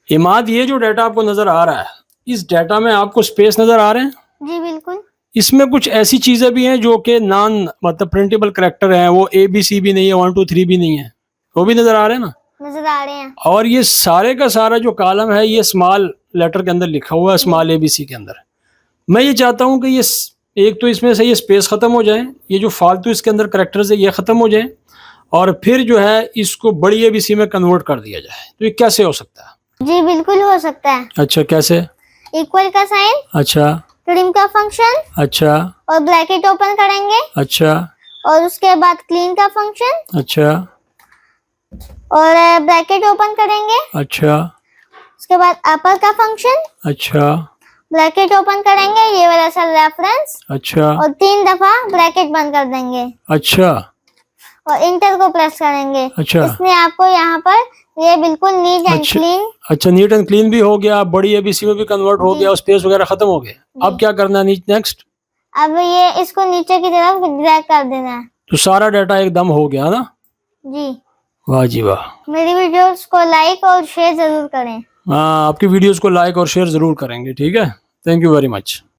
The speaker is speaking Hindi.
इमाद, ये जो डाटा आपको नजर आ रहा है, इस डाटा में आपको स्पेस नजर आ रहे हैं? जी बिल्कुल। इसमें कुछ ऐसी चीजें भी हैं जो कि नॉन मतलब प्रिंटेबल कैरेक्टर हैं, वो ABC भी नहीं है, 1 2 3 भी नहीं है, वो भी नजर आ रहे हैं ना? नजर आ रहे हैं। और ये सारे का सारा जो कॉलम है ये स्मॉल लेटर के अंदर लिखा हुआ है, स्मॉल ABC के अंदर। मैं ये चाहता हूँ कि ये एक तो इसमें से ये स्पेस ख़त्म हो जाए, ये जो फालतू इसके अंदर करेक्टर्स है ये ख़त्म हो जाए, और फिर जो है इसको बड़ी ABC में कन्वर्ट कर दिया जाए। तो ये कैसे हो सकता है? जी बिल्कुल हो सकता है। अच्छा, कैसे? इक्वल का साइन, अच्छा ट्रिम का फंक्शन, अच्छा और ब्रैकेट ओपन करेंगे, अच्छा और उसके बाद क्लीन का फंक्शन, अच्छा और ब्रैकेट ओपन करेंगे, अच्छा उसके बाद अपर का फंक्शन, अच्छा ब्रैकेट ओपन करेंगे, ये वाला सा रेफरेंस, अच्छा और 3 दफा ब्रैकेट बंद कर देंगे, अच्छा और इंटर को प्रेस करेंगे। अच्छा इसमें आपको यहाँ पर ये बिल्कुल नीट एंड क्लीन। अच्छा, नीट एंड क्लीन भी हो गया, बड़ी ABC में भी कन्वर्ट हो गया, स्पेस वगैरह खत्म हो गए। अब क्या करना है नेक्स्ट? अब ये इसको नीचे की तरफ ड्रैग कर देना है। तो सारा डाटा एकदम हो गया ना? जी। वाह जी वाह। मेरी वीडियोस को लाइक और शेयर जरूर करें। हाँ, आपकी वीडियोस को लाइक और शेयर ज़रूर करेंगे, ठीक है। Thank you very much.